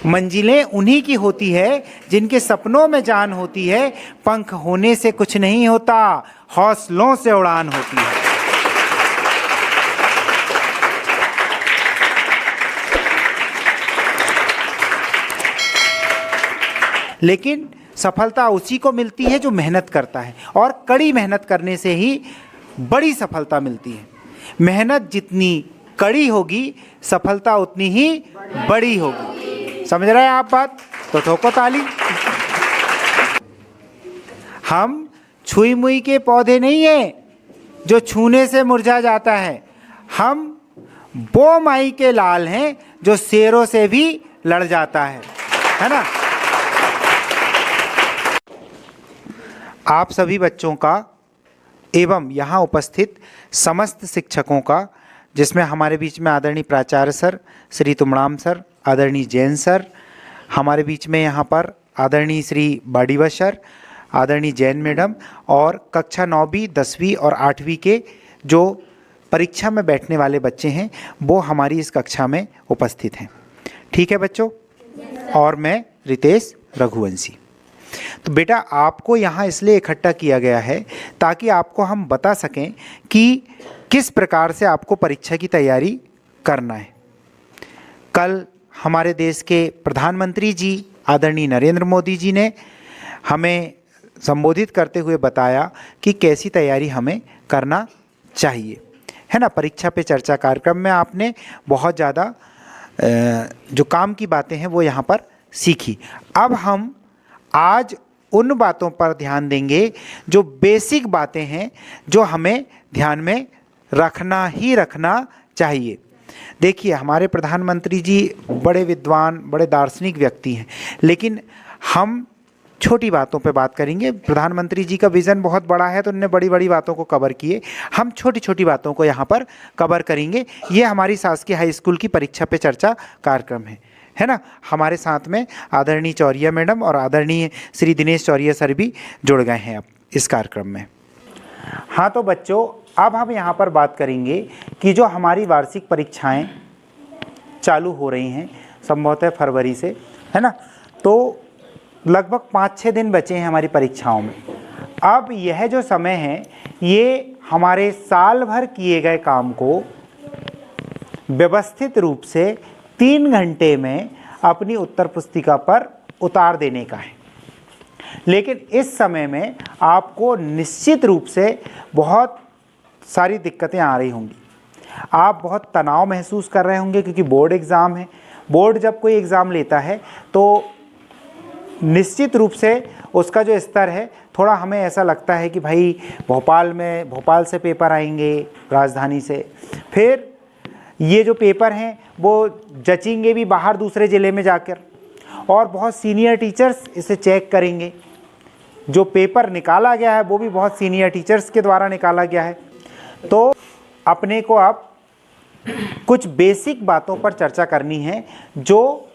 मंजिलें उन्हीं की होती है जिनके सपनों में जान होती है। पंख होने से कुछ नहीं होता, हौसलों से उड़ान होती है। लेकिन सफलता उसी को मिलती है जो मेहनत करता है, और कड़ी मेहनत करने से ही बड़ी सफलता मिलती है। मेहनत जितनी कड़ी होगी, सफलता उतनी ही बड़ी होगी। समझ रहे हैं आप बात? तो ठोको ताली। हम छुई मुई के पौधे नहीं हैं जो छूने से मुरझा जाता है। हम वो माई के लाल हैं जो शेरों से भी लड़ जाता है ना। आप सभी बच्चों का एवं यहाँ उपस्थित समस्त शिक्षकों का, जिसमें हमारे बीच में आदरणीय प्राचार्य सर श्री तुमड़ाम सर, आदरणीय जैन सर, हमारे बीच में यहाँ पर आदरणीय श्री बाडीवा सर, आदरणीय जैन मैडम, और कक्षा 9वीं 10वीं और 8वीं के जो परीक्षा में बैठने वाले बच्चे हैं वो हमारी इस कक्षा में उपस्थित हैं। ठीक है बच्चों? और मैं रितेश रघुवंशी। तो बेटा, आपको यहाँ इसलिए इकट्ठा किया गया है ताकि आपको हम बता सकें कि किस प्रकार से आपको परीक्षा की तैयारी करना है। कल हमारे देश के प्रधानमंत्री जी आदरणीय नरेंद्र मोदी जी ने हमें संबोधित करते हुए बताया कि कैसी तैयारी हमें करना चाहिए, है ना। परीक्षा पे चर्चा कार्यक्रम में आपने बहुत ज़्यादा जो काम की बातें हैं वो यहाँ पर सीखी। अब हम आज उन बातों पर ध्यान देंगे जो बेसिक बातें हैं, जो हमें ध्यान में रखना ही रखना चाहिए। देखिए, हमारे प्रधानमंत्री जी बड़े विद्वान, बड़े दार्शनिक व्यक्ति हैं, लेकिन हम छोटी बातों पे बात करेंगे। प्रधानमंत्री जी का विज़न बहुत बड़ा है तो उन्होंने बड़ी बड़ी बातों को कवर किए। हम छोटी छोटी बातों को यहाँ पर कवर करेंगे। ये हमारी शासकीय हाई स्कूल की परीक्षा पे चर्चा कार्यक्रम है ना। हमारे साथ में आदरणीय चौरिया मैडम और आदरणीय श्री दिनेश चौरिया सर भी जुड़ गए हैं अब इस कार्यक्रम में। हाँ, तो बच्चों, अब हम यहाँ पर बात करेंगे कि जो हमारी वार्षिक परीक्षाएं चालू हो रही हैं संभवतः फरवरी से, है ना। तो लगभग 5-6 दिन बचे हैं हमारी परीक्षाओं में। अब यह जो समय है, ये हमारे साल भर किए गए काम को व्यवस्थित रूप से 3 घंटे में अपनी उत्तर पुस्तिका पर उतार देने का है। लेकिन इस समय में आपको निश्चित रूप से बहुत सारी दिक्कतें आ रही होंगी। आप बहुत तनाव महसूस कर रहे होंगे क्योंकि बोर्ड एग्ज़ाम है। बोर्ड जब कोई एग्ज़ाम लेता है तो निश्चित रूप से उसका जो स्तर है, थोड़ा हमें ऐसा लगता है कि भाई भोपाल से पेपर आएंगे, राजधानी से, फिर ये जो पेपर हैं वो जचेंगे भी बाहर दूसरे ज़िले में जाकर, और बहुत सीनियर टीचर्स इसे चेक करेंगे। जो पेपर निकाला गया है वो भी बहुत सीनियर टीचर्स के द्वारा निकाला गया है। तो अपने को अब कुछ बेसिक बातों पर चर्चा करनी है जो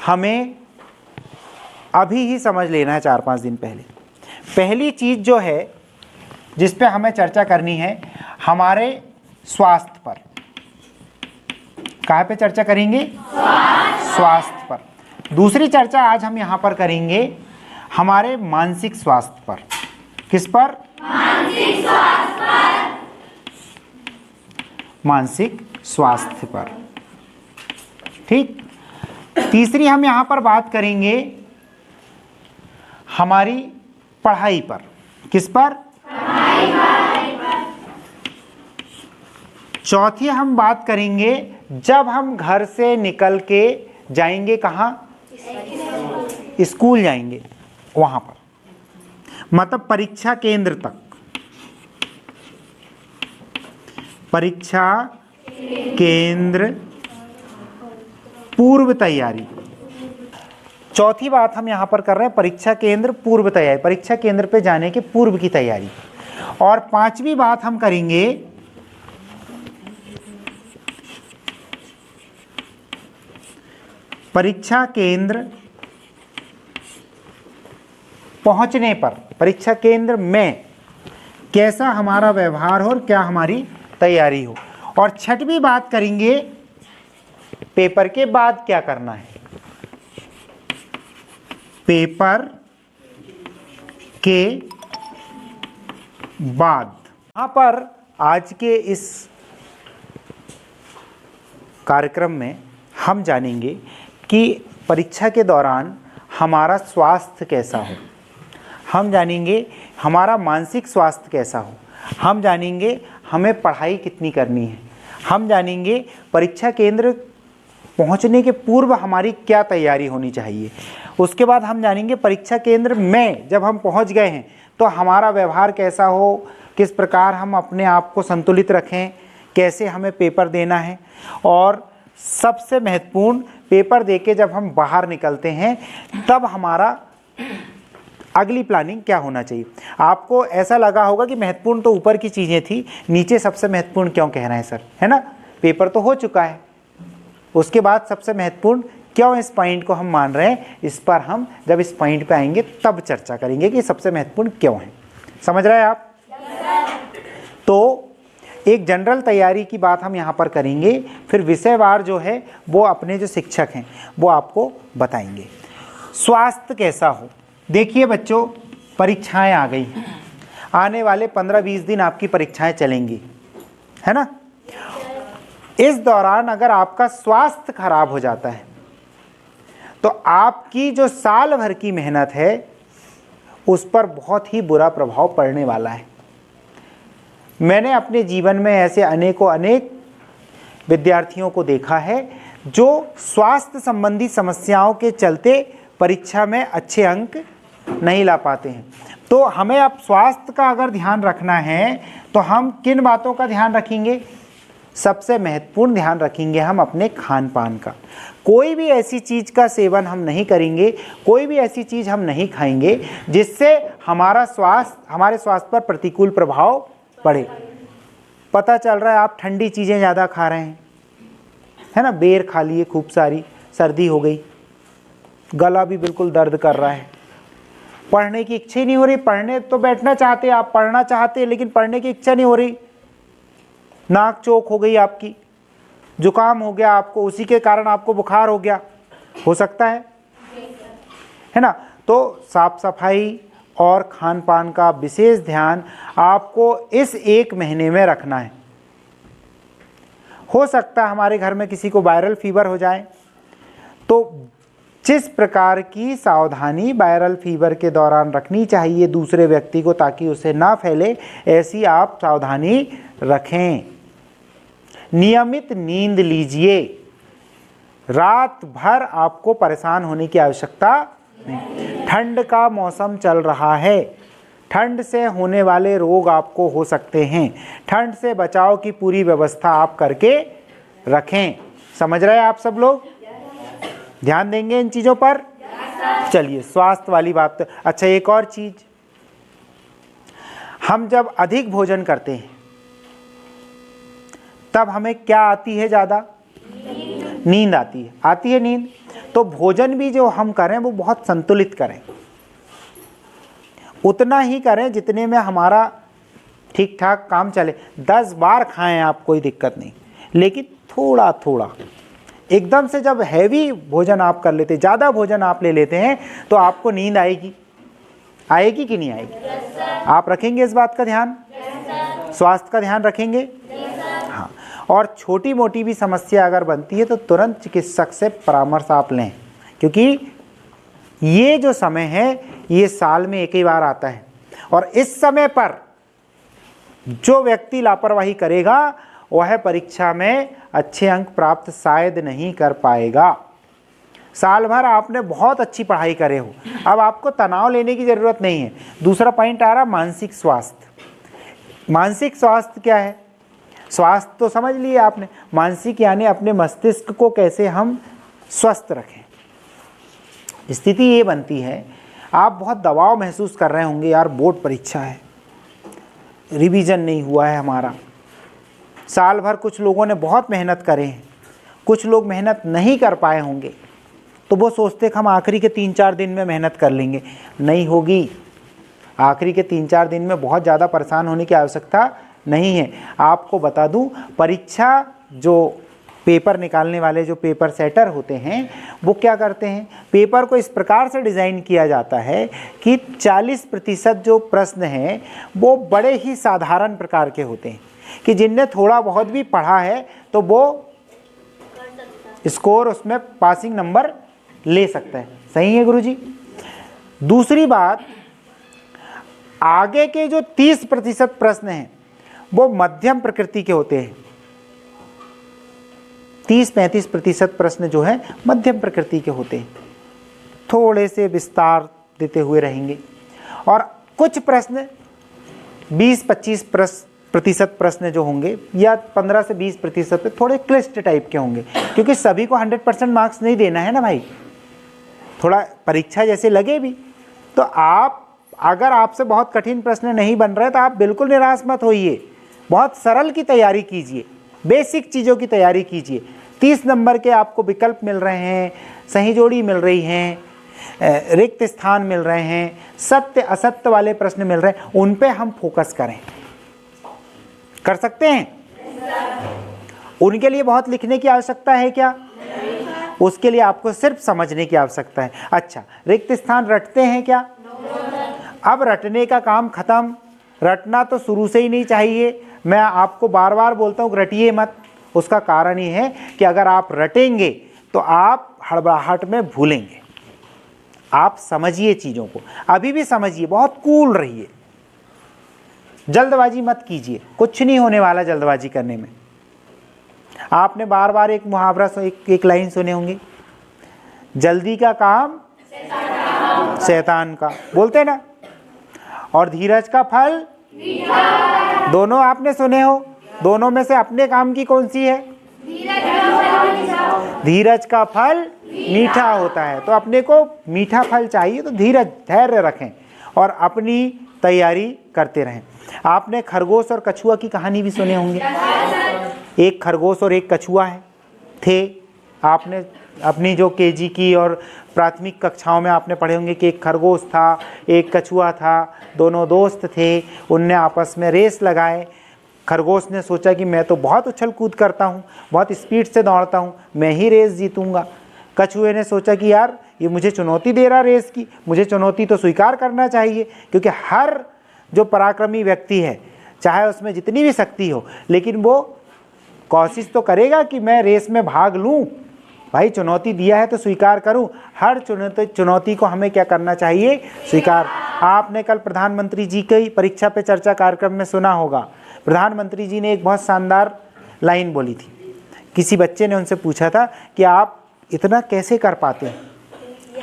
हमें अभी ही समझ लेना है 4-5 दिन पहले। पहली चीज़ जो है जिस पे हमें चर्चा करनी है, हमारे स्वास्थ्य पर। कहाँ पे चर्चा करेंगे? स्वास्थ्य पर। दूसरी चर्चा आज हम यहाँ पर करेंगे हमारे मानसिक स्वास्थ्य पर। किस पर? मानसिक स्वास्थ्य पर। मानसिक स्वास्थ्य पर, ठीक। तीसरी हम यहाँ पर बात करेंगे हमारी पढ़ाई पर। किस पर? पढ़ाई पर। चौथी हम बात करेंगे जब हम घर से निकल के जाएंगे कहाँ? स्कूल जाएंगे, वहाँ पर, मतलब परीक्षा केंद्र तक। परीक्षा केंद्र पूर्व तैयारी। चौथी बात हम यहाँ पर कर रहे हैं परीक्षा केंद्र पूर्व तैयारी, परीक्षा केंद्र पे जाने के पूर्व की तैयारी। और पांचवी बात हम करेंगे परीक्षा केंद्र पहुंचने पर, परीक्षा केंद्र में कैसा हमारा व्यवहार हो और क्या हमारी तैयारी हो। और छठवीं बात करेंगे पेपर के बाद क्या करना है। पेपर के बाद यहाँ पर आज के इस कार्यक्रम में हम जानेंगे कि परीक्षा के दौरान हमारा स्वास्थ्य कैसा हो, हम जानेंगे हमारा मानसिक स्वास्थ्य कैसा हो, हम जानेंगे हमें पढ़ाई कितनी करनी है, हम जानेंगे परीक्षा केंद्र पहुंचने के पूर्व हमारी क्या तैयारी होनी चाहिए। उसके बाद हम जानेंगे परीक्षा केंद्र में जब हम पहुंच गए हैं तो हमारा व्यवहार कैसा हो, किस प्रकार हम अपने आप को संतुलित रखें, कैसे हमें पेपर देना है, और सबसे महत्वपूर्ण पेपर देके जब हम बाहर निकलते हैं तब हमारा अगली प्लानिंग क्या होना चाहिए। आपको ऐसा लगा होगा कि महत्वपूर्ण तो ऊपर की चीज़ें थी, नीचे सबसे महत्वपूर्ण क्यों कह रहे हैं सर, है ना। पेपर तो हो चुका है, उसके बाद सबसे महत्वपूर्ण क्यों इस पॉइंट को हम मान रहे हैं, इस पर हम जब इस पॉइंट पे आएंगे तब चर्चा करेंगे कि सबसे महत्वपूर्ण क्यों है। समझ रहे हैं आप? तो एक जनरल तैयारी की बात हम यहाँ पर करेंगे, फिर विषयवार जो है वो अपने जो शिक्षक हैं वो आपको बताएंगे। स्वास्थ्य कैसा हो। देखिए बच्चों, परीक्षाएं आ गई हैं, आने वाले 15-20 दिन आपकी परीक्षाएं चलेंगी, है ना। इस दौरान अगर आपका स्वास्थ्य खराब हो जाता है तो आपकी जो साल भर की मेहनत है उस पर बहुत ही बुरा प्रभाव पड़ने वाला है। मैंने अपने जीवन में ऐसे अनेक विद्यार्थियों को देखा है जो स्वास्थ्य संबंधी समस्याओं के चलते परीक्षा में अच्छे अंक नहीं ला पाते हैं। तो हमें अब स्वास्थ्य का अगर ध्यान रखना है तो हम किन बातों का ध्यान रखेंगे। सबसे महत्वपूर्ण ध्यान रखेंगे हम अपने खान पान का। कोई भी ऐसी चीज़ का सेवन हम नहीं करेंगे, कोई भी ऐसी चीज़ हम नहीं खाएंगे जिससे हमारे स्वास्थ्य पर प्रतिकूल प्रभाव पड़े। पता चल रहा है आप ठंडी चीज़ें ज़्यादा खा रहे हैं, है ना। बेर खा लिए खूब सारी, सर्दी हो गई, गला भी बिल्कुल दर्द कर रहा है, पढ़ने की इच्छा ही नहीं हो रही। पढ़ने तो बैठना चाहते, आप पढ़ना चाहते, लेकिन पढ़ने की इच्छा नहीं हो रही। नाक चौक हो गई आपकी, जुकाम हो गया आपको, उसी के कारण आपको बुखार हो गया, हो सकता है ना। तो साफ सफाई और खान पान का विशेष ध्यान आपको इस 1 महीने में रखना है। हो सकता है हमारे घर में किसी को वायरल फीवर हो जाए, तो जिस प्रकार की सावधानी वायरल फीवर के दौरान रखनी चाहिए दूसरे व्यक्ति को ताकि उसे ना फैले, ऐसी आप सावधानी रखें। नियमित नींद लीजिए, रात भर आपको परेशान होने की आवश्यकता नहीं। ठंड का मौसम चल रहा है, ठंड से होने वाले रोग आपको हो सकते हैं, ठंड से बचाव की पूरी व्यवस्था आप करके रखें। समझ रहे हैं आप सब लोग? ध्यान देंगे इन चीज़ों पर? चलिए, स्वास्थ्य वाली बात। अच्छा, एक और चीज़, हम जब अधिक भोजन करते हैं तब हमें क्या आती है ज़्यादा? नींद आती है नींद। तो भोजन भी जो हम करें वो बहुत संतुलित करें, उतना ही करें जितने में हमारा ठीक ठाक काम चले। 10 बार खाएं आप, कोई दिक्कत नहीं, लेकिन थोड़ा थोड़ा। एकदम से जब हैवी भोजन आप कर लेते, ज़्यादा भोजन आप ले लेते हैं, तो आपको नींद आएगी कि नहीं आएगी? आप रखेंगे इस बात का ध्यान? स्वास्थ्य का ध्यान रखेंगे? हाँ। और छोटी मोटी भी समस्या अगर बनती है तो तुरंत चिकित्सक से परामर्श आप लें, क्योंकि ये जो समय है ये साल में एक ही बार आता है, और इस समय पर जो व्यक्ति लापरवाही करेगा वह परीक्षा में अच्छे अंक प्राप्त शायद नहीं कर पाएगा। साल भर आपने बहुत अच्छी पढ़ाई करे हो, अब आपको तनाव लेने की ज़रूरत नहीं है। दूसरा पॉइंट आ रहा मानसिक स्वास्थ्य। मानसिक स्वास्थ्य क्या है? स्वास्थ्य तो समझ लिए आपने, मानसिक यानी अपने मस्तिष्क को कैसे हम स्वस्थ रखें। स्थिति ये बनती है, आप बहुत दबाव महसूस कर रहे होंगे, यार बोर्ड परीक्षा है, रिवीजन नहीं हुआ है हमारा, साल भर कुछ लोगों ने बहुत मेहनत करे हैं, कुछ लोग मेहनत नहीं कर पाए होंगे, तो वो सोचते कि हम आखिरी के 3-4 दिन में मेहनत कर लेंगे। नहीं होगी। आखिरी के 3-4 दिन में बहुत ज़्यादा परेशान होने की आवश्यकता नहीं है। आपको बता दूं, परीक्षा जो पेपर निकालने वाले जो पेपर सेटर होते हैं वो क्या करते हैं, पेपर को इस प्रकार से डिज़ाइन किया जाता है कि 40% जो प्रश्न हैं वो बड़े ही साधारण प्रकार के होते हैं कि जिनने थोड़ा बहुत भी पढ़ा है तो वो स्कोर उसमें पासिंग नंबर ले सकता है। सही है गुरुजी। दूसरी बात, आगे के जो 30% प्रश्न हैं वो मध्यम प्रकृति के होते हैं। 30-35% प्रश्न जो है मध्यम प्रकृति के होते हैं, थोड़े से विस्तार देते हुए रहेंगे। और कुछ प्रश्न 20-25% प्रश्न जो होंगे या 15 से 20% पे थोड़े क्लिष्ट टाइप के होंगे, क्योंकि सभी को 100% मार्क्स नहीं देना है ना भाई, थोड़ा परीक्षा जैसे लगे भी। तो आप अगर आपसे बहुत कठिन प्रश्न नहीं बन रहे तो आप बिल्कुल निराश मत होइए, बहुत सरल की तैयारी कीजिए, बेसिक चीज़ों की तैयारी कीजिए। 30 नंबर के आपको विकल्प मिल रहे हैं, सही जोड़ी मिल रही हैं, रिक्त स्थान मिल रहे हैं, सत्य असत्य वाले प्रश्न मिल रहे हैं, उन पे हम फोकस करें। कर सकते हैं? उनके लिए बहुत लिखने की आवश्यकता है क्या? उसके लिए आपको सिर्फ समझने की आवश्यकता है। अच्छा, रिक्त स्थान रटते हैं क्या? अब रटने का काम खत्म, रटना तो शुरू से ही नहीं चाहिए। मैं आपको बार बार बोलता हूँ रटिए मत। उसका कारण ये है कि अगर आप रटेंगे तो आप हड़बड़ाहट में भूलेंगे। आप समझिए चीज़ों को, अभी भी समझिए, बहुत कूल रहिए, जल्दबाजी मत कीजिए, कुछ नहीं होने वाला जल्दबाजी करने में। आपने बार बार एक मुहावरा एक लाइन सुने होंगे, जल्दी का काम शैतान का, बोलते ना, और धीरज का फल दोनों आपने सुने हो। दोनों में से अपने काम की कौन सी है? धीरज का फल मीठा होता है। तो अपने को मीठा फल चाहिए तो धीरज, धैर्य रखें और अपनी तैयारी करते रहें। आपने खरगोश और कछुआ की कहानी भी सुने होंगे। एक खरगोश और एक कछुआ है थे। आपने अपनी जो केजी की और प्राथमिक कक्षाओं में आपने पढ़े होंगे कि एक खरगोश था, एक कछुआ था, दोनों दोस्त थे। उनने आपस में रेस लगाए। खरगोश ने सोचा कि मैं तो बहुत उछल कूद करता हूँ, बहुत स्पीड से दौड़ता हूँ, मैं ही रेस जीतूंगा। कछुए ने सोचा कि यार ये मुझे चुनौती दे रहा रेस की, मुझे चुनौती तो स्वीकार करना चाहिए, क्योंकि हर जो पराक्रमी व्यक्ति है, चाहे उसमें जितनी भी शक्ति हो, लेकिन वो कोशिश तो करेगा कि मैं रेस में भाग लूँ। भाई चुनौती दिया है तो स्वीकार करूँ। हर चुनौती को हमें क्या करना चाहिए? स्वीकार। आपने कल प्रधानमंत्री जी की परीक्षा पे चर्चा कार्यक्रम में सुना होगा, प्रधानमंत्री जी ने एक बहुत शानदार लाइन बोली थी। किसी बच्चे ने उनसे पूछा था कि आप इतना कैसे कर पाते हैं,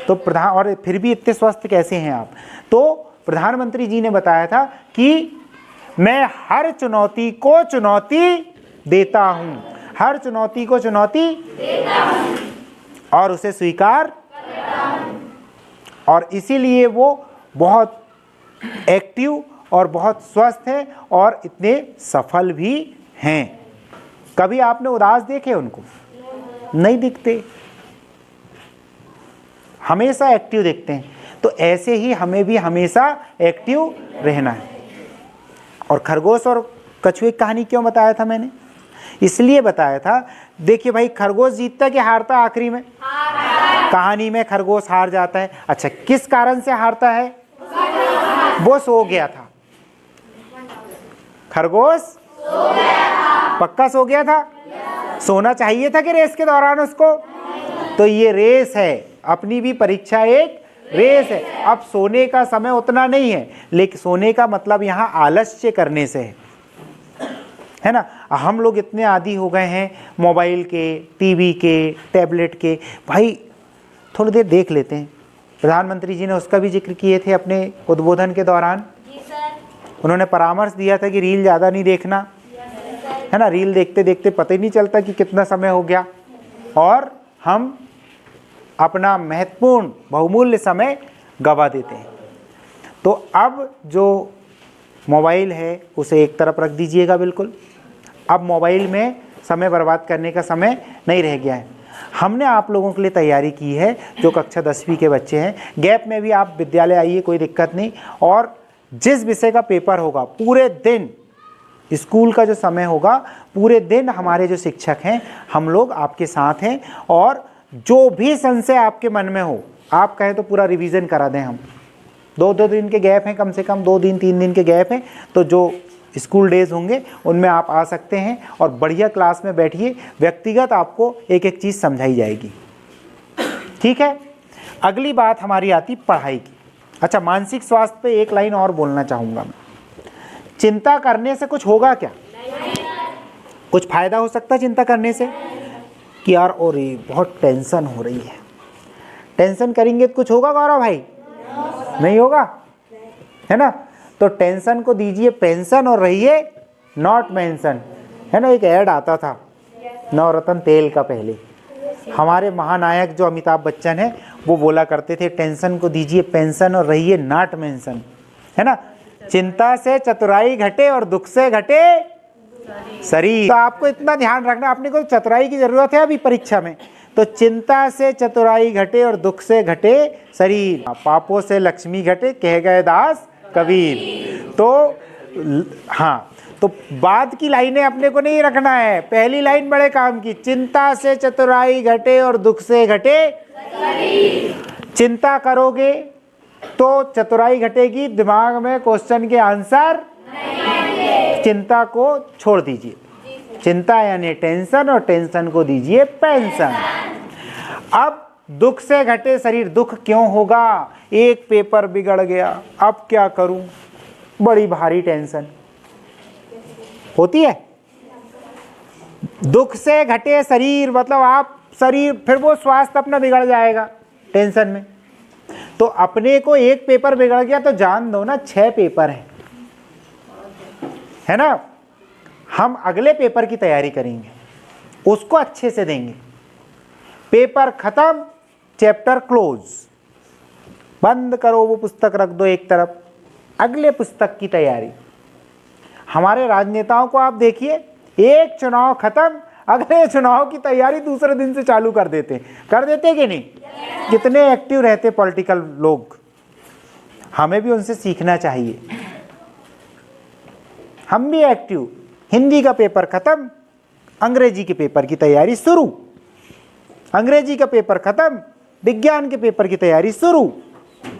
तो और फिर भी इतने स्वस्थ कैसे हैं आप? तो प्रधानमंत्री जी ने बताया था कि मैं हर चुनौती को चुनौती देता हूँ, हर चुनौती को चुनौती देता हूँ और उसे स्वीकार करता हूँ। और इसीलिए वो बहुत एक्टिव और बहुत स्वस्थ है और इतने सफल भी हैं। कभी आपने उदास देखे उनको? नहीं दिखते, हमेशा एक्टिव दिखते हैं। तो ऐसे ही हमें भी हमेशा एक्टिव रहना है। और खरगोश और कछुए की कहानी क्यों बताया था मैंने? इसलिए बताया था, देखिए भाई, खरगोश जीतता कि हारता आखिरी में? कहानी में खरगोश हार जाता है। अच्छा, किस कारण से हारता है? वो सो गया था। खरगोश सो गया था। पक्का सो गया था? सोना चाहिए था कि रेस के दौरान उसको? तो ये रेस है, अपनी भी परीक्षा एक रेस है। अब सोने का समय उतना नहीं है, लेकिन सोने का मतलब यहाँ आलस्य करने से है ना। हम लोग इतने आदी हो गए हैं मोबाइल के, टीवी के, टैबलेट के। भाई थोड़ी देर देख लेते हैं। प्रधानमंत्री जी ने उसका भी जिक्र किए थे अपने उद्बोधन के दौरान। उन्होंने परामर्श दिया था कि रील ज़्यादा नहीं देखना, है ना। रील देखते देखते पता ही नहीं चलता कि कितना समय हो गया और हम अपना महत्वपूर्ण बहुमूल्य समय गवा देते हैं। तो अब जो मोबाइल है उसे एक तरफ रख दीजिएगा बिल्कुल। अब मोबाइल में समय बर्बाद करने का समय नहीं रह गया है। हमने आप लोगों के लिए तैयारी की है, जो कक्षा 10वीं के बच्चे हैं। गैप में भी आप विद्यालय आइए, कोई दिक्कत नहीं। और जिस विषय का पेपर होगा पूरे दिन स्कूल का जो समय होगा पूरे दिन हमारे जो शिक्षक हैं हम लोग आपके साथ हैं, और जो भी संशय आपके मन में हो आप कहें तो पूरा रिवीजन करा दें हम। 2-2 दिन के गैप हैं, कम से कम 2 दिन 3 दिन के गैप हैं, तो जो स्कूल डेज होंगे उनमें आप आ सकते हैं और बढ़िया क्लास में बैठिए, व्यक्तिगत आपको एक एक चीज़ समझाई जाएगी। ठीक है, अगली बात हमारी आती पढ़ाई की। अच्छा, मानसिक स्वास्थ्य पे एक लाइन और बोलना चाहूँगा मैं। चिंता करने से कुछ होगा क्या? कुछ फायदा हो सकता है चिंता करने से कि यार और ये बहुत टेंशन हो रही है, टेंशन करेंगे तो कुछ होगा गौरव भाई? नहीं होगा, है ना। तो टेंशन को दीजिए पेंशन और रहिए नॉट मेंशन, है ना। एक ऐड आता था नवरत्न तेल का, पहले हमारे महानायक जो अमिताभ बच्चन है वो बोला करते थे टेंशन को दीजिए पेंशन और रहिए नॉट मेंशन, है ना। चिंता से चतुराई घटे और दुख से घटे शरीर। तो आपको इतना ध्यान रखना, अपने को चतुराई की जरूरत है अभी परीक्षा में। तो चिंता से चतुराई घटे और दुख से घटे शरीर, पापों से लक्ष्मी घटे कह गए दास कबीर। तो हाँ, तो बाद की लाइनें अपने को नहीं रखना है, पहली लाइन बड़े काम की, चिंता से चतुराई घटे और दुख से घटे शरीर। चिंता करोगे तो चतुराई घटेगी, दिमाग में क्वेश्चन के आंसर नहीं। चिंता को छोड़ दीजिए, चिंता यानी टेंशन, और टेंशन को दीजिए पेंशन। अब दुख से घटे शरीर, दुख क्यों होगा? एक पेपर बिगड़ गया, अब क्या करूं, बड़ी भारी टेंशन होती है। दुख से घटे शरीर मतलब आप शरीर, फिर वो स्वास्थ्य अपना बिगड़ जाएगा टेंशन में। तो अपने को एक पेपर बिगड़ गया तो जान दो ना 6 पेपर हैं, है ना। हम अगले पेपर की तैयारी करेंगे, उसको अच्छे से देंगे। पेपर खत्म, चैप्टर क्लोज, बंद करो, वो पुस्तक रख दो एक तरफ, अगले पुस्तक की तैयारी। हमारे राजनेताओं को आप देखिए, एक चुनाव खत्म, अगले चुनाव की तैयारी दूसरे दिन से चालू कर देते कि नहीं? कितने एक्टिव रहते पॉलिटिकल लोग, हमें भी उनसे सीखना चाहिए। हम भी एक्टिव, हिंदी का पेपर खत्म, अंग्रेजी के पेपर की तैयारी शुरू, अंग्रेजी का पेपर खत्म, विज्ञान के पेपर की तैयारी शुरू,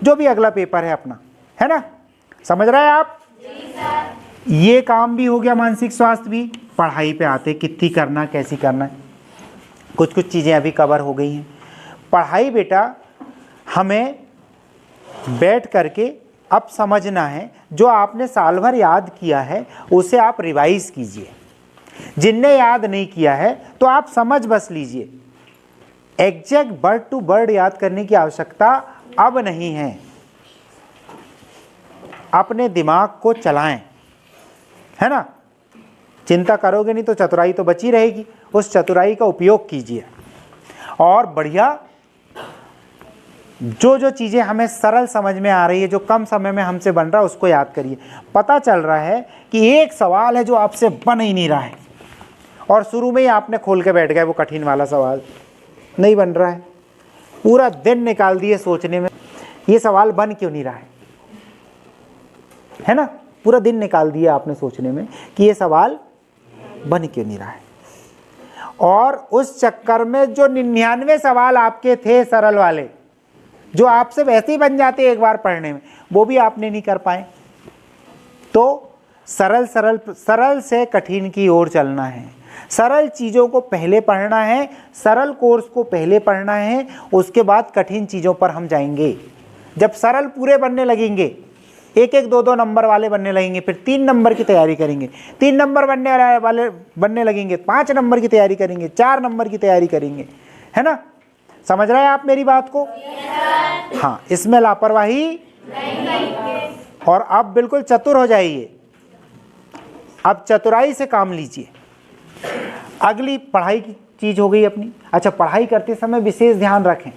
जो भी अगला पेपर है अपना, है ना। समझ रहे हैं आप? ये काम भी हो गया, मानसिक स्वास्थ्य भी। पढ़ाई पे आते, कितनी करना, कैसी करना, कुछ कुछ चीज़ें अभी कवर हो गई हैं। पढ़ाई बेटा हमें बैठ करके अब समझना है, जो आपने साल भर याद किया है उसे आप रिवाइज कीजिए। जिनने याद नहीं किया है तो आप समझ बस लीजिए। एग्जैक्ट वर्ड टू वर्ड याद करने की आवश्यकता अब नहीं है। अपने दिमाग को चलाएं, है ना। चिंता करोगे नहीं तो चतुराई तो बची रहेगी, उस चतुराई का उपयोग कीजिए और बढ़िया जो जो चीज़ें हमें सरल समझ में आ रही है, जो कम समय में हमसे बन रहा है, उसको याद करिए। पता चल रहा है कि एक सवाल है जो आपसे बन ही नहीं रहा है और शुरू में ही आपने खोल के बैठ गए, वो कठिन वाला सवाल नहीं बन रहा है, पूरा दिन निकाल दिए सोचने में ये सवाल बन क्यों नहीं रहा है ना। पूरा दिन निकाल दिया आपने सोचने में कि ये सवाल बन क्यों नहीं रहा है, और उस चक्कर में जो 99 सवाल आपके थे सरल वाले, जो आपसे वैसे ही बन जाते एक बार पढ़ने में, वो भी आपने नहीं कर पाए। तो सरल से कठिन की ओर चलना है, सरल चीज़ों को पहले पढ़ना है, सरल कोर्स को पहले पढ़ना है, उसके बाद कठिन चीज़ों पर हम जाएंगे। जब सरल पूरे बनने लगेंगे, एक एक 2-2 नंबर वाले बनने लगेंगे, फिर 3 नंबर की तैयारी करेंगे, 3 नंबर बनने लगेंगे, 5 नंबर की तैयारी करेंगे, 4 नंबर की तैयारी करेंगे, है ना। समझ रहे हैं आप मेरी बात को? हाँ, इसमें लापरवाही नहीं। और अब बिल्कुल चतुर हो जाइए, अब चतुराई से काम लीजिए। अगली पढ़ाई की चीज़ हो गई अपनी। अच्छा, पढ़ाई करते समय विशेष ध्यान रखें,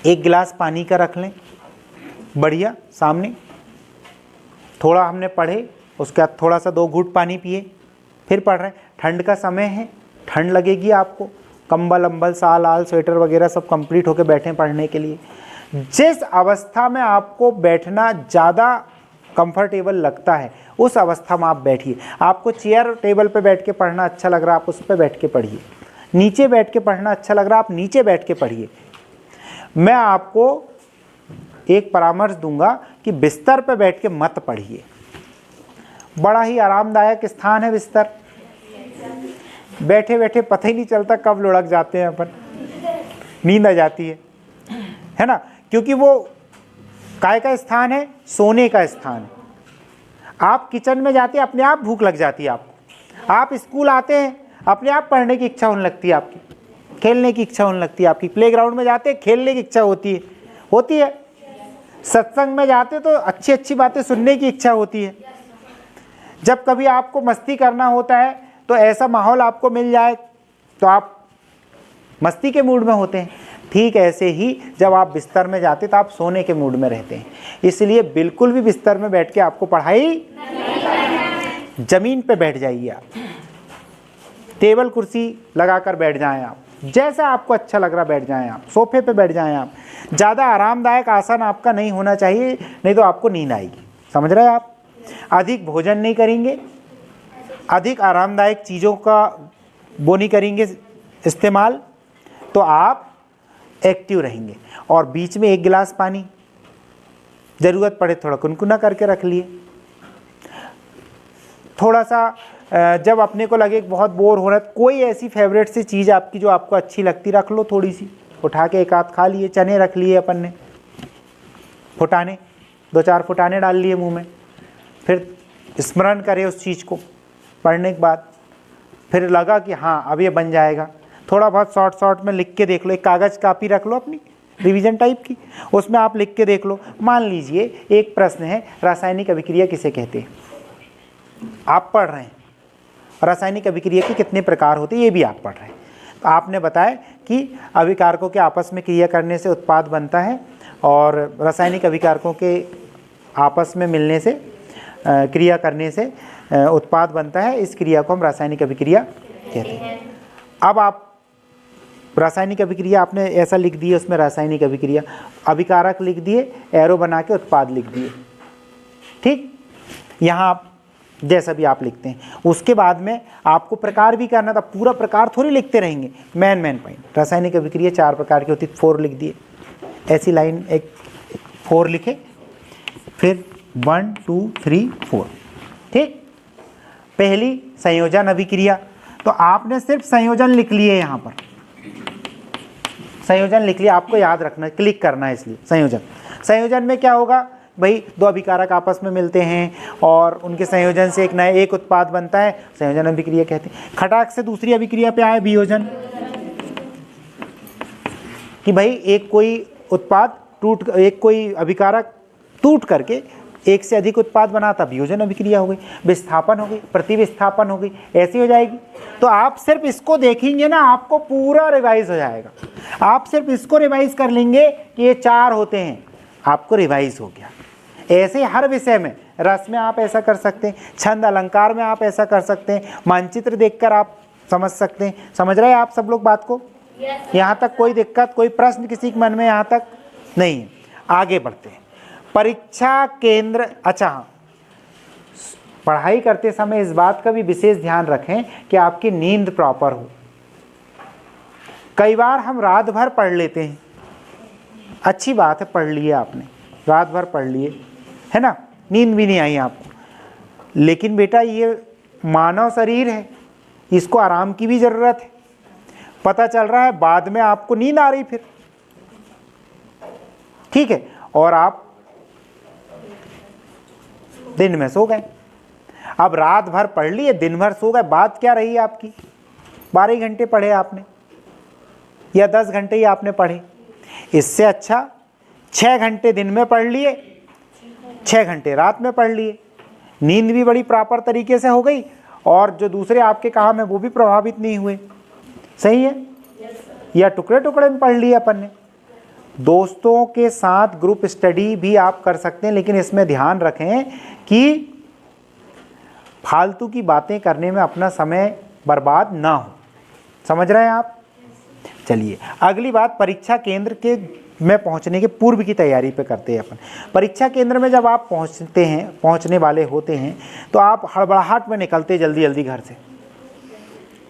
एक गिलास पानी का रख लें बढ़िया सामने, थोड़ा हमने पढ़े उसके बाद थोड़ा सा 2 घूंट पानी पिए, फिर पढ़ रहे हैं। ठंड का समय है, ठंड लगेगी आपको, कंबल अंबल साल आल स्वेटर वगैरह सब कंप्लीट होकर बैठे पढ़ने के लिए। जिस अवस्था में आपको बैठना ज़्यादा कंफर्टेबल लगता है उस अवस्था में आप बैठिए। आपको चेयर टेबल पे बैठ के पढ़ना अच्छा लग रहा है, आप उस पे बैठ के पढ़िए। नीचे बैठ के पढ़ना अच्छा लग रहा है, आप नीचे बैठ के पढ़िए। मैं आपको एक परामर्श दूंगा कि बिस्तर पे बैठ के मत पढ़िए। बड़ा ही आरामदायक स्थान है बिस्तर, बैठे बैठे पता ही नहीं चलता कब लुढ़क जाते हैं अपन, नींद आ जाती है ना, क्योंकि वो काय का स्थान है, सोने का स्थान है। आप किचन में जाते हैं, अपने आप भूख लग जाती है आपको। आप स्कूल आते हैं, अपने आप पढ़ने की इच्छा होने लगती है आपकी, खेलने की इच्छा होने लगती है आपकी। प्लेग्राउंड में जाते हैं, खेलने की इच्छा होती है। सत्संग में जाते तो अच्छी अच्छी बातें सुनने की इच्छा होती है। जब कभी आपको मस्ती करना होता है तो ऐसा माहौल आपको मिल जाए तो आप मस्ती के मूड में होते हैं। ठीक ऐसे ही जब आप बिस्तर में जाते तो आप सोने के मूड में रहते हैं। इसलिए बिल्कुल भी बिस्तर में बैठ के आपको पढ़ाई, जमीन पे बैठ जाइए आप, टेबल कुर्सी लगाकर बैठ जाएं आप, जैसा आपको अच्छा लग रहा बैठ जाएं आप, सोफे पे बैठ जाएं आप। ज़्यादा आरामदायक आसन आपका नहीं होना चाहिए, नहीं तो आपको नींद आएगी। समझ रहे हैं आप? अधिक भोजन नहीं करेंगे, अधिक आरामदायक चीज़ों का वो नहीं करेंगे इस्तेमाल, तो आप एक्टिव रहेंगे। और बीच में 1 गिलास पानी, ज़रूरत पड़े थोड़ा गुनगुना करके रख लिए। थोड़ा सा जब अपने को लगे बहुत बोर हो रहा है, कोई ऐसी फेवरेट सी चीज़ आपकी जो आपको अच्छी लगती रख लो, थोड़ी सी उठा के एक आध खा लिए। चने रख लिए अपन ने, फुटाने 2-4 फुटाने डाल लिए मुंह में, फिर स्मरण करें उस चीज़ को पढ़ने के बाद। फिर लगा कि हाँ अब ये बन जाएगा, थोड़ा बहुत शॉर्ट में लिख के देख लो। एक कागज़ कापी रख लो अपनी रिवीजन टाइप की, उसमें आप लिख के देख लो। मान लीजिए एक प्रश्न है, रासायनिक अभिक्रिया किसे कहते हैं? आप पढ़ रहे हैं रासायनिक अभिक्रिया के कितने प्रकार होते हैं, ये भी आप पढ़ रहे हैं। तो आपने बताया कि अभिकारकों के आपस में क्रिया करने से उत्पाद बनता है, और रासायनिक अभिकारकों के आपस में मिलने से क्रिया करने से उत्पाद बनता है। इस क्रिया को हम रासायनिक अभिक्रिया कहते हैं। अब आप रासायनिक अभिक्रिया आपने ऐसा लिख दिए, उसमें रासायनिक अभिक्रिया, अभिकारक लिख दिए, एरो बना के उत्पाद लिख दिए। ठीक, यहाँ आप जैसा भी आप लिखते हैं। उसके बाद में आपको प्रकार भी करना था, पूरा प्रकार थोड़ी लिखते रहेंगे। मेन पॉइंट, रासायनिक अभिक्रिया 4 प्रकार की होती, 4 लिख दिए। ऐसी लाइन एक 4 लिखे, फिर 1 2 3 4। ठीक, पहली संयोजन अभिक्रिया, तो आपने सिर्फ संयोजन लिख लिए। यहाँ पर संयोजन लिख लिया, आपको याद रखना, क्लिक करना है। इसलिए संयोजन में क्या होगा भाई, 2 अभिकारक आपस में मिलते हैं और उनके संयोजन से एक उत्पाद बनता है, संयोजन अभिक्रिया कहते हैं। खटाक से दूसरी अभिक्रिया पे आए, वियोजन, कि भाई एक कोई अभिकारक टूट करके एक से अधिक उत्पाद बनाता, वियोजन अभिक्रिया हो गई। विस्थापन हो गई, प्रतिविस्थापन हो गई, ऐसी हो जाएगी। तो आप सिर्फ इसको देखेंगे ना, आपको पूरा रिवाइज हो जाएगा। आप सिर्फ इसको रिवाइज कर लेंगे कि ये 4 होते हैं, आपको रिवाइज हो गया। ऐसे हर विषय में, रस में आप ऐसा कर सकते हैं, छंद अलंकार में आप ऐसा कर सकते हैं, मानचित्र देखकर आप समझ सकते हैं। समझ रहे हैं आप सब लोग बात को? यहाँ तक कोई दिक्कत, कोई प्रश्न किसी के मन में यहाँ तक नहीं है? आगे बढ़ते हैं। परीक्षा केंद्र, अच्छा हाँ, पढ़ाई करते समय इस बात का भी विशेष ध्यान रखें कि आपकी नींद प्रॉपर हो। कई बार हम रात भर पढ़ लेते हैं, अच्छी बात है, पढ़ लिए आपने, रात भर पढ़ लिए, है ना, नींद भी नहीं आई आपको, लेकिन बेटा ये मानव शरीर है, इसको आराम की भी ज़रूरत है। पता चल रहा है बाद में आपको नींद आ रही फिर, ठीक है, और आप दिन में सो गए। अब रात भर पढ़ लिए, दिन भर सो गए, बात क्या रही आपकी? 12 घंटे पढ़े आपने या 10 घंटे ही आपने पढ़े। इससे अच्छा 6 घंटे दिन में पढ़ लिए, 6 घंटे रात में पढ़ लिए, नींद भी बड़ी प्रॉपर तरीके से हो गई, और जो दूसरे आपके काम है वो भी प्रभावित नहीं हुए। सही है? या टुकड़े टुकड़े में पढ़ लिए अपन ने। दोस्तों के साथ ग्रुप स्टडी भी आप कर सकते हैं, लेकिन इसमें ध्यान रखें कि फालतू की बातें करने में अपना समय बर्बाद ना हो। समझ रहे हैं आप? चलिए अगली बात, परीक्षा केंद्र के में पहुंचने के पूर्व की तैयारी पे करते हैं अपन। परीक्षा केंद्र में जब आप पहुंचने वाले होते हैं तो आप हड़बड़ाहट में निकलते जल्दी जल्दी घर से,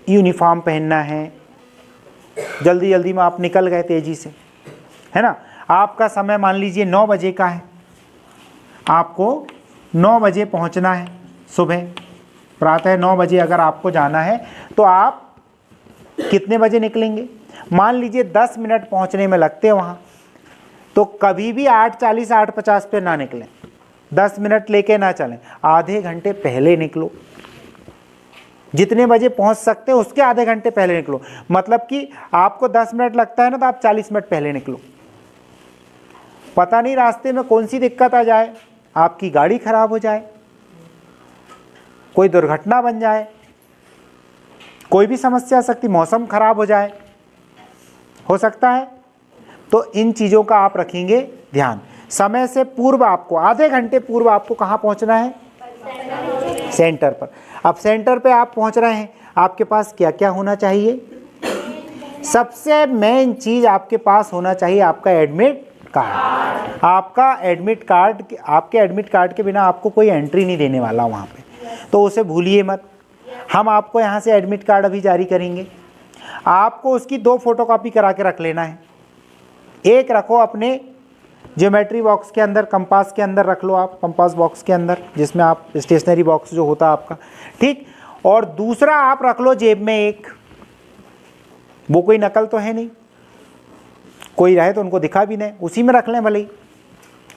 यूनिफॉर्म पहनना है, जल्दी जल्दी में आप निकल गए तेजी से, है ना। आपका समय मान लीजिए 9 बजे का है, आपको 9 बजे पहुंचना है सुबह, प्रातः 9 बजे अगर आपको जाना है तो आप कितने बजे निकलेंगे? मान लीजिए 10 मिनट पहुंचने में लगते हैं वहाँ, तो कभी भी 8:40 8:50 पे ना निकलें, 10 मिनट लेके ना चलें, आधे घंटे पहले निकलो। जितने बजे पहुंच सकते हो उसके आधे घंटे पहले निकलो। मतलब कि आपको 10 मिनट लगता है ना, तो आप 40 मिनट पहले निकलो। पता नहीं रास्ते में कौन सी दिक्कत आ जाए, आपकी गाड़ी खराब हो जाए, कोई दुर्घटना बन जाए, कोई भी समस्या आ सकती, मौसम खराब हो जाए, हो सकता है। तो इन चीज़ों का आप रखेंगे ध्यान। समय से पूर्व आपको, आधे घंटे पूर्व आपको कहाँ पहुँचना है? सेंटर पर। अब सेंटर पे आप पहुँच रहे हैं, आपके पास क्या क्या होना चाहिए? सबसे मेन चीज़ आपके पास होना चाहिए आपका एडमिट कार्ड। आपका एडमिट कार्ड, आपके एडमिट कार्ड के बिना आपको कोई एंट्री नहीं देने वाला वहाँ पे, तो उसे भूलिए मत। हम आपको यहाँ से एडमिट कार्ड अभी जारी करेंगे, आपको उसकी 2 फोटोकॉपी करा के रख लेना है। एक रखो अपने ज्योमेट्री बॉक्स के अंदर, कंपास के अंदर रख लो आप, कंपास बॉक्स के अंदर जिसमें आप स्टेशनरी बॉक्स जो होता है आपका, ठीक। और दूसरा आप रख लो जेब में एक, वो कोई नकल तो है नहीं, कोई रहे तो उनको दिखा भी नहीं, उसी में रख लें, भले ही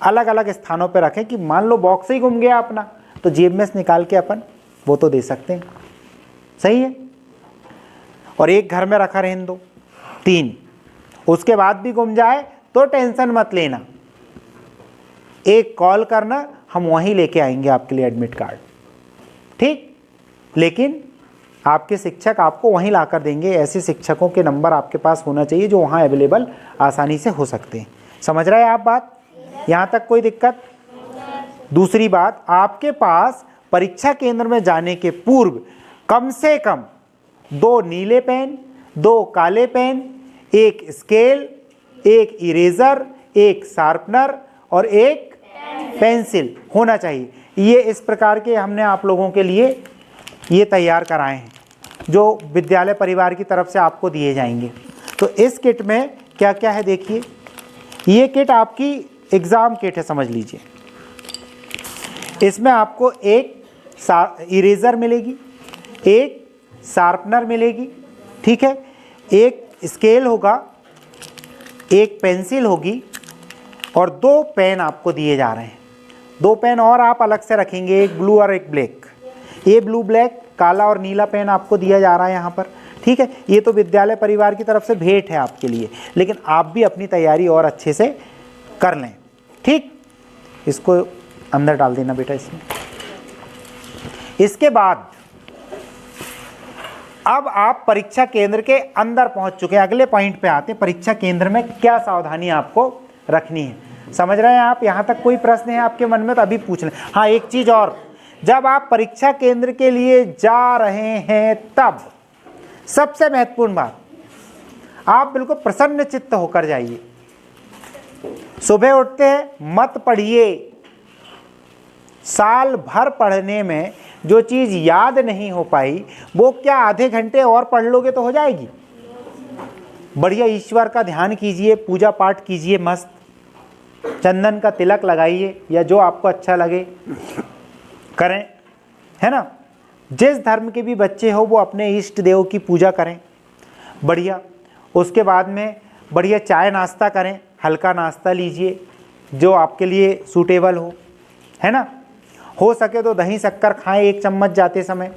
अलग अलग स्थानों पे रखें कि मान लो बॉक्स ही गुम गया अपना, तो जेब में से निकाल के अपन वो तो दे सकते हैं, सही है। और एक घर में रखा रहने दो। 3, उसके बाद भी गुम जाए तो टेंशन मत लेना, एक कॉल करना, हम वहीं लेके आएंगे आपके लिए एडमिट कार्ड, ठीक। लेकिन आपके शिक्षक आपको वहीं ला कर देंगे। ऐसे शिक्षकों के नंबर आपके पास होना चाहिए जो वहाँ अवेलेबल आसानी से हो सकते हैं। समझ रहे हैं आप बात? यहाँ तक कोई दिक्कत? दूसरी बात, आपके पास परीक्षा केंद्र में जाने के पूर्व कम से कम 2 नीले पेन, 2 काले पेन, 1 स्केल, 1 इरेजर, 1 शार्पनर और 1 पेंसिल होना चाहिए। ये इस प्रकार के हमने आप लोगों के लिए ये तैयार कराए हैं जो विद्यालय परिवार की तरफ से आपको दिए जाएंगे। तो इस किट में क्या क्या है देखिए। ये किट आपकी एग्ज़ाम किट है, समझ लीजिए। इसमें आपको 1 इरेज़र मिलेगी, 1 शार्पनर मिलेगी, ठीक है, 1 स्केल होगा, 1 पेंसिल होगी और 2 पेन आपको दिए जा रहे हैं। 2 पेन और आप अलग से रखेंगे, एक ब्लू और एक ब्लैक। ये ब्लू ब्लैक काला और नीला पेन आपको दिया जा रहा है यहाँ पर, ठीक है। ये तो विद्यालय परिवार की तरफ से भेंट है आपके लिए, लेकिन आप भी अपनी तैयारी और अच्छे से कर लें, ठीक। इसको अंदर डाल देना बेटा इसमें। इसके बाद अब आप परीक्षा केंद्र के अंदर पहुंच चुके हैं। अगले पॉइंट पे आते हैं, परीक्षा केंद्र में क्या सावधानी आपको रखनी है। समझ रहे हैं आप? यहाँ तक कोई प्रश्न है आपके मन में तो अभी पूछ लें। हाँ, एक चीज़ और, जब आप परीक्षा केंद्र के लिए जा रहे हैं तब सबसे महत्वपूर्ण बात, आप बिल्कुल प्रसन्न चित्त होकर जाइए। सुबह उठते हैं मत पढ़िए। साल भर पढ़ने में जो चीज़ याद नहीं हो पाई वो क्या आधे घंटे और पढ़ लोगे तो हो जाएगी? बढ़िया ईश्वर का ध्यान कीजिए, पूजा पाठ कीजिए, मस्त चंदन का तिलक लगाइए या जो आपको अच्छा लगे करें, है ना। जिस धर्म के भी बच्चे हो वो अपने इष्ट देव की पूजा करें बढ़िया। उसके बाद में बढ़िया चाय नाश्ता करें, हल्का नाश्ता लीजिए जो आपके लिए सूटेबल हो, है ना। हो सके तो दही शक्कर खाएं 1 चम्मच जाते समय।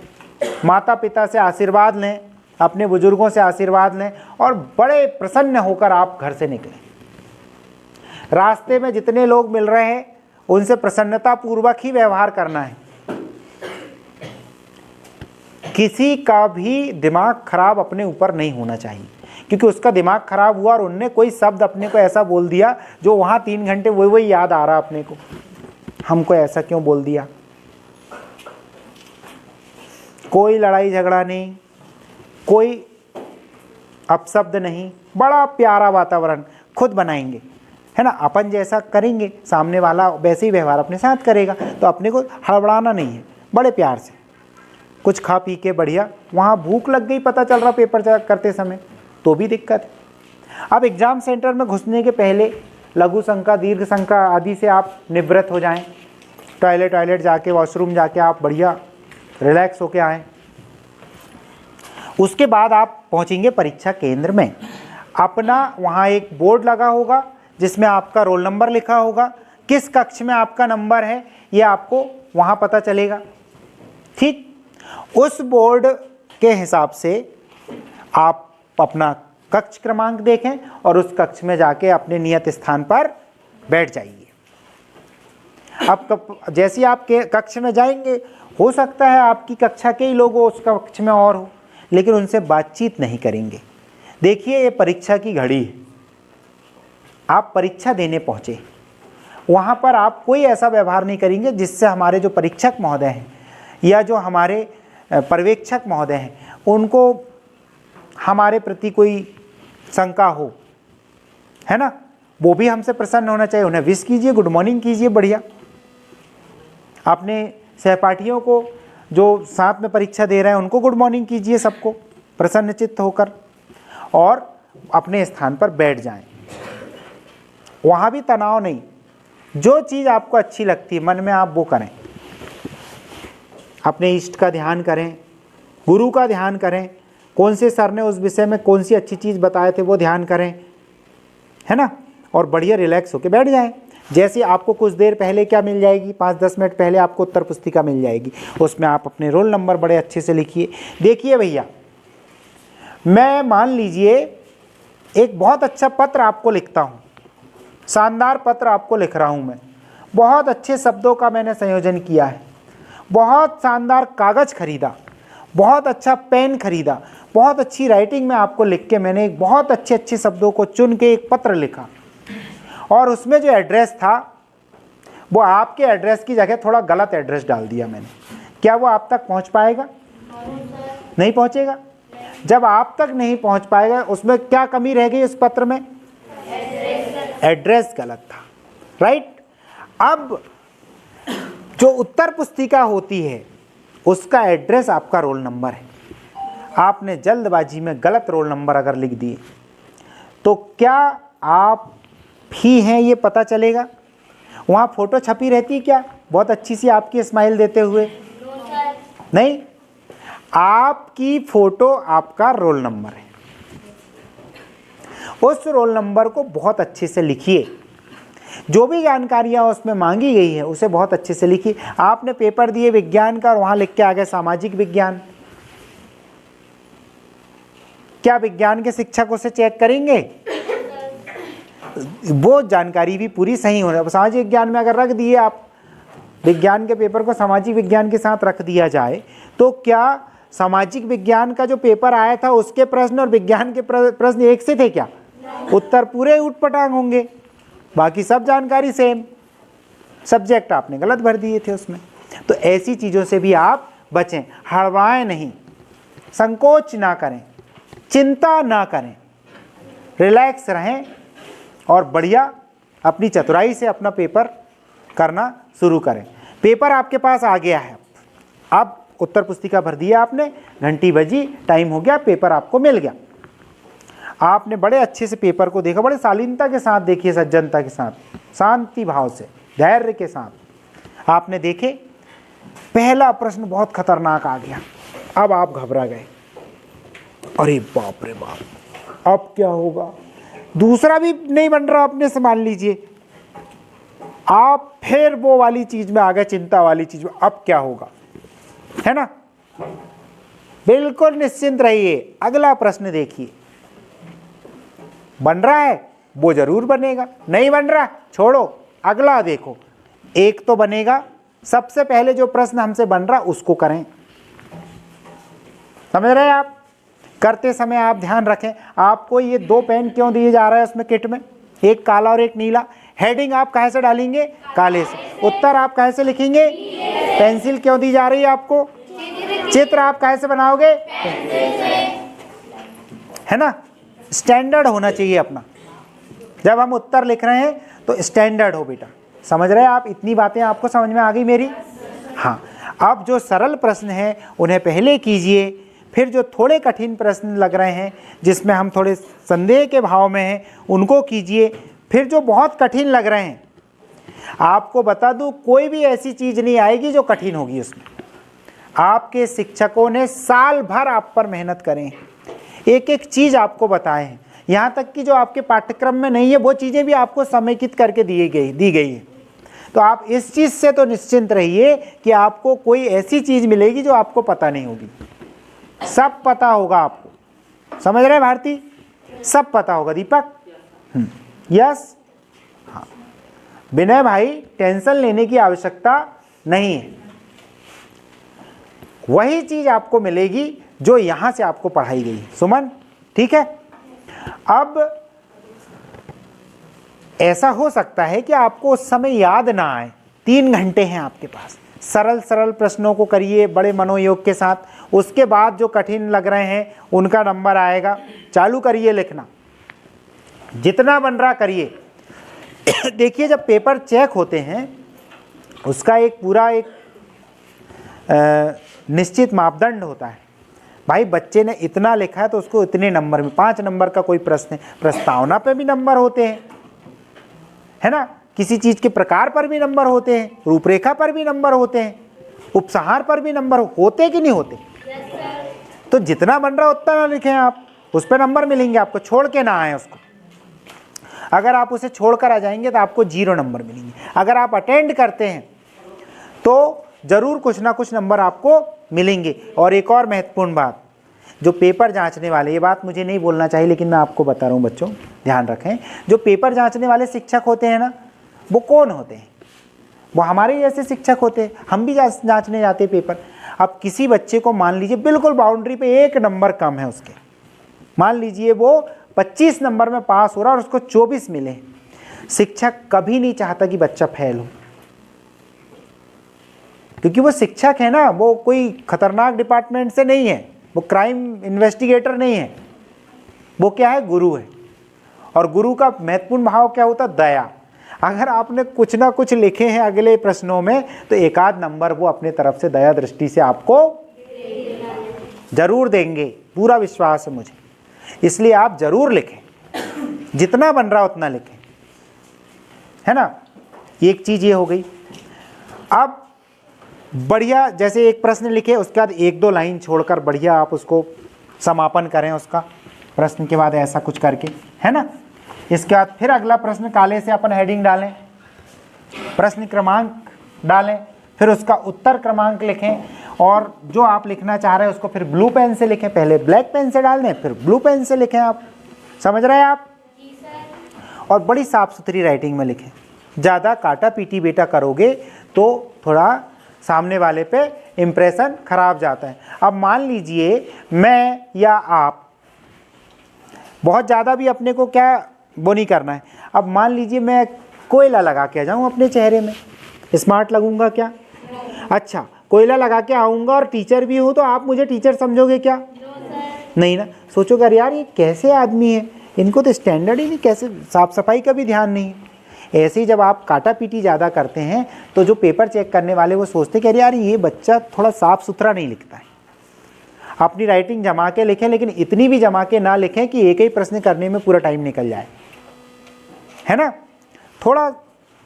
माता पिता से आशीर्वाद लें, अपने बुजुर्गों से आशीर्वाद लें और बड़े प्रसन्न होकर आप घर से निकलें। रास्ते में जितने लोग मिल रहे हैं उनसे प्रसन्नता पूर्वक ही व्यवहार करना है। किसी का भी दिमाग खराब अपने ऊपर नहीं होना चाहिए, क्योंकि उसका दिमाग खराब हुआ और उनने कोई शब्द अपने को ऐसा बोल दिया जो वहाँ 3 घंटे वही याद आ रहा अपने को, हमको ऐसा क्यों बोल दिया। कोई लड़ाई झगड़ा नहीं, कोई अपशब्द नहीं, बड़ा प्यारा वातावरण खुद बनाएंगे। है ना। अपन जैसा करेंगे सामने वाला वैसे ही व्यवहार अपने साथ करेगा। तो अपने को हड़बड़ाना नहीं है, बड़े प्यार से कुछ खा पी के बढ़िया। वहाँ भूख लग गई पता चल रहा पेपर करते समय तो भी दिक्कत है। अब एग्ज़ाम सेंटर में घुसने के पहले लघु शंका, दीर्घ शंका आदि से आप निवृत्त हो जाएं। टॉयलेट जाके, वॉशरूम जाके आप बढ़िया रिलैक्स होके आएँ। उसके बाद आप पहुंचेंगे परीक्षा केंद्र में। अपना वहाँ एक बोर्ड लगा होगा जिसमें आपका रोल नंबर लिखा होगा, किस कक्ष में आपका नंबर है ये आपको वहाँ पता चलेगा। ठीक, उस बोर्ड के हिसाब से आप अपना कक्ष क्रमांक देखें और उस कक्ष में जाके अपने नियत स्थान पर बैठ जाइए। अब जैसे आप के कक्ष में जाएंगे, हो सकता है आपकी कक्षा के ही लोग उस कक्ष में और हो, लेकिन उनसे बातचीत नहीं करेंगे। देखिए ये परीक्षा की घड़ी है, आप परीक्षा देने पहुँचे, वहाँ पर आप कोई ऐसा व्यवहार नहीं करेंगे जिससे हमारे जो परीक्षक महोदय हैं या जो हमारे पर्यवेक्षक महोदय हैं उनको हमारे प्रति कोई शंका हो, है ना। वो भी हमसे प्रसन्न होना चाहिए, उन्हें विश कीजिए, गुड मॉर्निंग कीजिए बढ़िया। अपने सहपाठियों को जो साथ में परीक्षा दे रहे हैं उनको गुड मॉर्निंग कीजिए, सबको प्रसन्नचित्त होकर, और अपने स्थान पर बैठ जाएं। वहाँ भी तनाव नहीं, जो चीज़ आपको अच्छी लगती है मन में आप वो करें। अपने इष्ट का ध्यान करें, गुरु का ध्यान करें, कौन से सर ने उस विषय में कौन सी अच्छी चीज़ बताए थे वो ध्यान करें, है ना। और बढ़िया रिलैक्स होकर बैठ जाएं। जैसे आपको कुछ देर पहले क्या मिल जाएगी, 5-10 मिनट पहले आपको उत्तर पुस्तिका मिल जाएगी, उसमें आप अपने रोल नंबर बड़े अच्छे से लिखिए। देखिए भैया, मैं मान लीजिए एक बहुत अच्छा पत्र आपको लिखता हूँ, शानदार पत्र आपको लिख रहा हूँ मैं, बहुत अच्छे शब्दों का मैंने संयोजन किया है, बहुत शानदार कागज़ खरीदा, बहुत अच्छा पेन खरीदा, बहुत अच्छी राइटिंग में आपको लिख के मैंने एक बहुत अच्छे शब्दों को चुन के एक पत्र लिखा, और उसमें जो एड्रेस था वो आपके एड्रेस की जगह थोड़ा गलत एड्रेस डाल दिया मैंने। क्या वो आप तक पहुंच पाएगा? नहीं पहुंचेगा। जब आप तक नहीं पहुंच पाएगा, उसमें क्या कमी रह गई उस पत्र में? एड्रेस गलत था, राइट। अब जो उत्तर पुस्तिका होती है उसका एड्रेस आपका रोल नंबर है। आपने जल्दबाजी में गलत रोल नंबर अगर लिख दिए तो क्या आप ही हैं ये पता चलेगा? वहाँ फ़ोटो छपी रहती है क्या बहुत अच्छी सी आपकी स्माइल देते हुए? नहीं, आपकी फ़ोटो आपका रोल नंबर है। उस रोल नंबर को बहुत अच्छे से लिखिए, जो भी जानकारियाँ उसमें मांगी गई है उसे बहुत अच्छे से लिखिए। आपने पेपर दिए विज्ञान का और वहाँ लिख के आ गए सामाजिक विज्ञान, क्या विज्ञान के शिक्षक उसे चेक करेंगे? वो जानकारी भी पूरी सही होना। सामाजिक विज्ञान में अगर रख दिए आप विज्ञान के पेपर को सामाजिक विज्ञान के साथ रख दिया जाए तो क्या सामाजिक विज्ञान का जो पेपर आया था उसके प्रश्न और विज्ञान के प्रश्न एक से थे क्या? उत्तर पूरे उटपटांग होंगे, बाकी सब जानकारी सेम, सब्जेक्ट आपने गलत भर दिए थे उसमें। तो ऐसी चीज़ों से भी आप बचें, हड़बड़ाएं नहीं, संकोच ना करें, चिंता ना करें, रिलैक्स रहें और बढ़िया अपनी चतुराई से अपना पेपर करना शुरू करें। पेपर आपके पास आ गया है, अब उत्तर पुस्तिका भर दिया आपने, घंटी बजी, टाइम हो गया, पेपर आपको मिल गया। आपने बड़े अच्छे से पेपर को देखा, बड़े शालीनता के साथ देखिए, सज्जनता के साथ, शांति भाव से, धैर्य के साथ आपने देखे। पहला प्रश्न बहुत खतरनाक आ गया, अब आप घबरा गए, अरे बाप रे बाप, अब क्या होगा? दूसरा भी नहीं बन रहा अपने से, मान लीजिए आप फिर वो वाली चीज में आ गए, चिंता वाली चीज में, अब क्या होगा, है ना। बिल्कुल निश्चिंत रहिए, अगला प्रश्न देखिए, बन रहा है वो जरूर बनेगा, नहीं बन रहा छोड़ो, अगला देखो, एक तो बनेगा। सबसे पहले जो प्रश्न हमसे बन रहा उसको करें, समझ रहे हैं आप। करते समय आप ध्यान रखें, आपको ये 2 पेन क्यों दिए जा रहा है उसमें किट में, एक काला और एक नीला। हेडिंग आप कहाँ से डालेंगे? काले से। उत्तर आप कहाँ से लिखेंगे? पेंसिल क्यों दी जा रही है आपको? चित्र आप कहाँ से बनाओगे? है ना। स्टैंडर्ड होना चाहिए अपना, जब हम उत्तर लिख रहे हैं तो स्टैंडर्ड हो बेटा। समझ रहे हैं आप? इतनी बातें आपको समझ में आ गई मेरी? हाँ, अब जो सरल प्रश्न हैं उन्हें पहले कीजिए, फिर जो थोड़े कठिन प्रश्न लग रहे हैं जिसमें हम थोड़े संदेह के भाव में हैं उनको कीजिए, फिर जो बहुत कठिन लग रहे हैं, आपको बता दूं कोई भी ऐसी चीज़ नहीं आएगी जो कठिन होगी उसमें। आपके शिक्षकों ने साल भर आप पर मेहनत करें, एक एक चीज़ आपको बताए हैं, यहाँ तक कि जो आपके पाठ्यक्रम में नहीं है वो चीज़ें भी आपको समेकित करके दी गई है। तो आप इस चीज़ से तो निश्चिंत रहिए कि आपको कोई ऐसी चीज़ मिलेगी जो आपको पता नहीं होगी। सब पता होगा आपको। समझ रहे हैं भारती? सब पता होगा। दीपक? यस। हाँ, विनय भाई टेंशन लेने की आवश्यकता नहीं है, वही चीज़ आपको मिलेगी जो यहाँ से आपको पढ़ाई गई। सुमन, ठीक है? अब ऐसा हो सकता है कि आपको उस समय याद ना आए, 3 घंटे हैं आपके पास, सरल सरल प्रश्नों को करिए बड़े मनोयोग के साथ, उसके बाद जो कठिन लग रहे हैं उनका नंबर आएगा। चालू करिए लिखना, जितना बन रहा करिए। देखिए, जब पेपर चेक होते हैं उसका एक पूरा एक निश्चित मापदंड होता है। भाई बच्चे ने इतना लिखा है तो उसको इतने नंबर में, 5 नंबर का कोई प्रश्न है, प्रस्तावना पे भी नंबर होते हैं, है ना, किसी चीज़ के प्रकार पर भी नंबर होते हैं, रूपरेखा पर भी नंबर होते हैं, उपसंहार पर भी नंबर होते कि नहीं होते? तो जितना बन रहा उतना ना लिखें आप, उस पर नंबर मिलेंगे आपको, छोड़ के ना आए उसको। अगर आप उसे छोड़कर आ जाएंगे तो आपको 0 नंबर मिलेंगे। अगर आप अटेंड करते हैं तो ज़रूर कुछ ना कुछ नंबर आपको मिलेंगे। और एक और महत्वपूर्ण बात, जो पेपर जांचने वाले, ये बात मुझे नहीं बोलना चाहिए लेकिन मैं आपको बता रहा हूँ बच्चों, ध्यान रखें, जो पेपर जांचने वाले शिक्षक होते हैं ना, वो कौन होते हैं? वो हमारे जैसे शिक्षक होते हैं। हम भी जांचने जाते हैं पेपर। अब किसी बच्चे को मान लीजिए बिल्कुल बाउंड्री पे 1 नंबर कम है उसके, मान लीजिए वो 25 नंबर में पास हो रहा है और उसको 24 मिले, शिक्षक कभी नहीं चाहता कि बच्चा फेल हो, क्योंकि वो शिक्षक है ना, वो कोई खतरनाक डिपार्टमेंट से नहीं है, वो क्राइम इन्वेस्टिगेटर नहीं है, वो क्या है? गुरु है। और गुरु का महत्वपूर्ण भाव क्या होता है? दया। अगर आपने कुछ ना कुछ लिखे हैं अगले प्रश्नों में तो 1 आध नंबर वो अपने तरफ से दया दृष्टि से आपको जरूर देंगे, पूरा विश्वास है मुझे। इसलिए आप जरूर लिखें, जितना बन रहा उतना लिखें, है ना। एक चीज ये हो गई। अब बढ़िया, जैसे एक प्रश्न लिखे उसके बाद 1-2 लाइन छोड़कर बढ़िया आप उसको समापन करें उसका, प्रश्न के बाद ऐसा कुछ करके, है ना। इसके बाद फिर अगला प्रश्न काले से अपन हेडिंग डालें, प्रश्न क्रमांक डालें, फिर उसका उत्तर क्रमांक लिखें, और जो आप लिखना चाह रहे हैं उसको फिर ब्लू पेन से लिखें। पहले ब्लैक पेन से डाल दें, फिर ब्लू पेन से लिखें। आप समझ रहे हैं आप? और बड़ी साफ सुथरी राइटिंग में लिखें। ज़्यादा काटा पीटी बेटा करोगे तो थोड़ा सामने वाले पे इम्प्रेशन खराब जाता है। अब मान लीजिए मैं या आप, बहुत ज़्यादा भी अपने को क्या वो नहीं करना है। अब मान लीजिए मैं कोयला लगा के आ जाऊँ अपने चेहरे में, स्मार्ट लगूंगा क्या? अच्छा, कोयला लगा के आऊँगा और टीचर भी हूँ तो आप मुझे टीचर समझोगे क्या? नहीं ना। सोचोगे अरे यार ये कैसे आदमी है, इनको तो स्टैंडर्ड ही नहीं, कैसे साफ सफाई का भी ध्यान नहीं है। ऐसे ही जब आप काटा पीटी ज़्यादा करते हैं तो जो पेपर चेक करने वाले वो सोचते हैं कि अरे यार ये बच्चा थोड़ा साफ़ सुथरा नहीं लिखता है। अपनी राइटिंग जमा के लिखें, लेकिन इतनी भी जमा के ना लिखें कि एक ही प्रश्न करने में पूरा टाइम निकल जाए, है ना। थोड़ा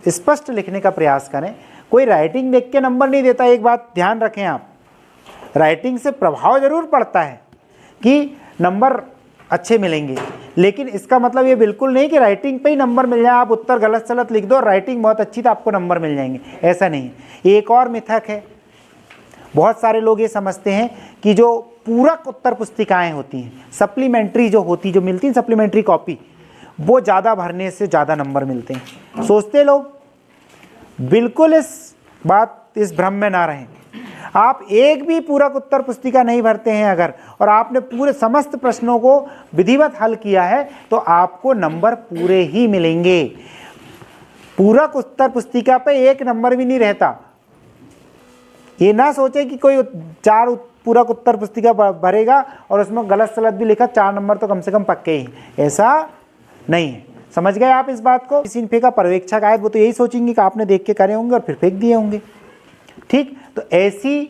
स्पष्ट लिखने का प्रयास करें। कोई राइटिंग देख के नंबर नहीं देता, एक बात ध्यान रखें आप। राइटिंग से प्रभाव जरूर पड़ता है कि नंबर अच्छे मिलेंगे, लेकिन इसका मतलब ये बिल्कुल नहीं कि राइटिंग पे ही नंबर मिल जाए। आप उत्तर गलत सलत लिख दो और राइटिंग बहुत अच्छी तो आपको नंबर मिल जाएंगे, ऐसा नहीं। एक और मिथक है, बहुत सारे लोग ये समझते हैं कि जो पूरक उत्तर पुस्तिकाएं होती हैं, सप्लीमेंट्री जो होती, जो मिलती हैं सप्लीमेंट्री कॉपी, वो ज़्यादा भरने से ज़्यादा नंबर मिलते हैं, सोचते लोग। बिल्कुल इस भ्रम में ना रहें। आप एक भी पूरक उत्तर पुस्तिका नहीं भरते हैं अगर, और आपने पूरे समस्त प्रश्नों को विधिवत हल किया है तो आपको नंबर पूरे ही मिलेंगे। पूरक उत्तर पुस्तिका पे 1 नंबर भी नहीं रहता। ये ना सोचे कि कोई 4 पूरक उत्तर पुस्तिका भरेगा और उसमें गलत सलत भी लिखा, 4 नंबर तो कम से कम पक्के ही, ऐसा नहीं है। समझ गए आप इस बात को? किसी ने फेंका, पर्यवेक्षक आए, वो तो यही सोचेंगे कि आपने देख के करे होंगे और फिर फेंक दिए होंगे। ठीक, तो ऐसी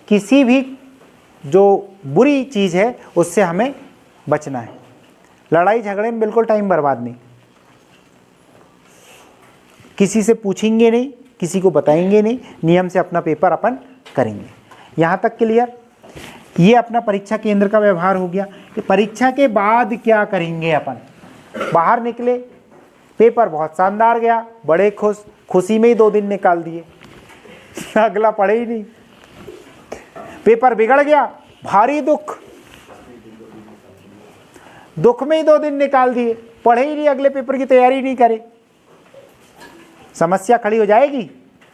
किसी भी जो बुरी चीज़ है उससे हमें बचना है। लड़ाई झगड़े में बिल्कुल टाइम बर्बाद नहीं, किसी से पूछेंगे नहीं, किसी को बताएंगे नहीं, नियम से अपना पेपर अपन करेंगे। यहाँ तक क्लियर? ये अपना परीक्षा केंद्र का व्यवहार हो गया कि परीक्षा के बाद क्या करेंगे। अपन बाहर निकले, पेपर बहुत शानदार गया, बड़े खुशी में ही 2 दिन निकाल दिए, अगला पढ़े ही नहीं। पेपर बिगड़ गया, भारी दुख में ही 2 दिन निकाल दिए, पढ़े ही नहीं, अगले पेपर की तैयारी नहीं करे। समस्या खड़ी हो जाएगी,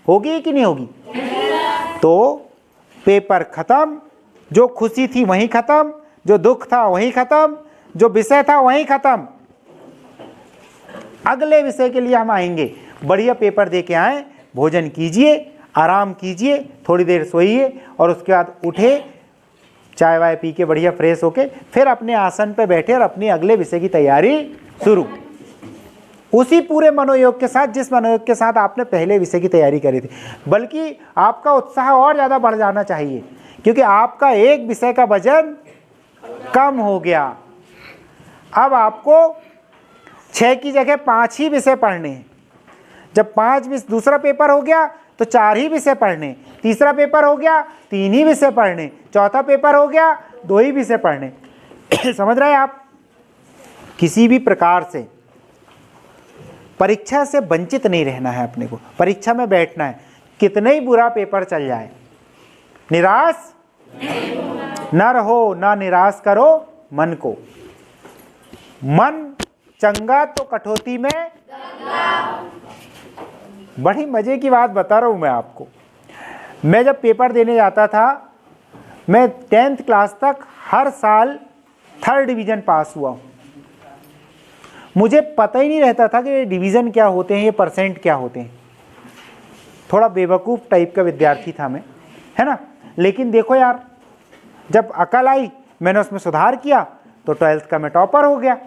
होगी कि नहीं होगी? तो पेपर खत्म, जो खुशी थी वहीं खत्म, जो दुख था वहीं खत्म, जो विषय था वहीं खत्म। अगले विषय के लिए हम आएंगे, बढ़िया पेपर दे के आए, भोजन कीजिए, आराम कीजिए, थोड़ी देर सोइए और उसके बाद उठे, चाय वाय पी के बढ़िया फ्रेश होके फिर अपने आसन पे बैठे और अपनी अगले विषय की तैयारी शुरू, उसी पूरे मनोयोग के साथ जिस मनोयोग के साथ आपने पहले विषय की तैयारी करी थी। बल्कि आपका उत्साह और ज़्यादा बढ़ जाना चाहिए, क्योंकि आपका एक विषय का वजन कम हो गया। अब आपको 6 की जगह 5 ही विषय पढ़ने हैं। जब 5 विषय, दूसरा पेपर हो गया तो 4 ही विषय पढ़ने, तीसरा पेपर हो गया 3 ही विषय पढ़ने, चौथा पेपर हो गया 2 ही विषय पढ़ने। समझ रहे हैं आप? किसी भी प्रकार से परीक्षा से वंचित नहीं रहना है अपने को, परीक्षा में बैठना है, कितना ही बुरा पेपर चल जाए, निराश न रहो, ना निराश करो मन को। मन चंगा तो कठौती में, बड़ी मजे की बात बता रहा हूं मैं आपको। मैं जब पेपर देने जाता था, मैं 10th क्लास तक हर साल 3rd डिवीज़न पास हुआ हूं। मुझे पता ही नहीं रहता था कि ये डिवीज़न क्या होते हैं, ये परसेंट क्या होते हैं। थोड़ा बेवकूफ़ टाइप का विद्यार्थी था मैं, है ना। लेकिन देखो यार, जब अकल आई, मैंने उसमें सुधार किया तो 12th का मैं टॉपर हो गया।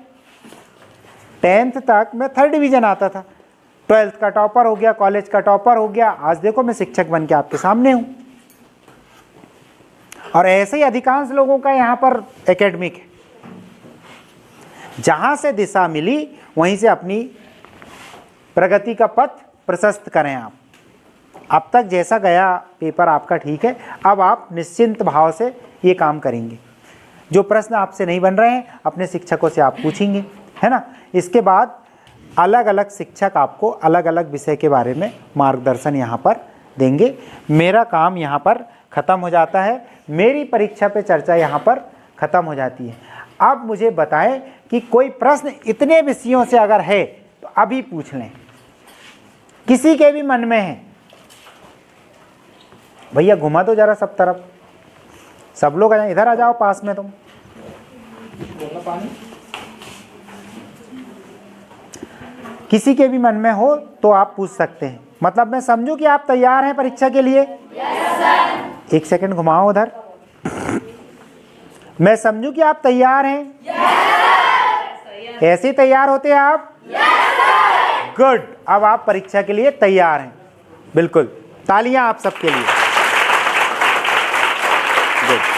10th तक मैं 3rd डिवीज़न आता था, 12th का टॉपर हो गया, कॉलेज का टॉपर हो गया। आज देखो मैं शिक्षक बन के आपके सामने हूँ। और ऐसे ही अधिकांश लोगों का यहाँ पर एकेडमिक है। जहाँ से दिशा मिली वहीं से अपनी प्रगति का पथ प्रशस्त करें आप। अब तक जैसा गया पेपर आपका ठीक है, अब आप निश्चिंत भाव से ये काम करेंगे। जो प्रश्न आपसे नहीं बन रहे हैं अपने शिक्षकों से आप पूछेंगे, है ना। इसके बाद अलग अलग शिक्षक आपको अलग अलग विषय के बारे में मार्गदर्शन यहाँ पर देंगे। मेरा काम यहाँ पर ख़त्म हो जाता है, मेरी परीक्षा पे चर्चा यहाँ पर ख़त्म हो जाती है। अब मुझे बताएं कि कोई प्रश्न इतने विषयों से अगर है तो अभी पूछ लें, किसी के भी मन में है। भैया घुमा दो जरा सब तरफ, सब लोग इधर आ जाओ पास में। तुम किसी के भी मन में हो तो आप पूछ सकते हैं। मतलब मैं समझूं कि आप तैयार हैं परीक्षा के लिए? Yes sir. 1 सेकंड घुमाओ उधर। मैं समझूं कि आप तैयार हैं? यस। ऐसे तैयार होते हैं आप? यस। गुड, अब आप परीक्षा के लिए तैयार हैं। बिल्कुल, तालियां आप सबके लिए। गुड।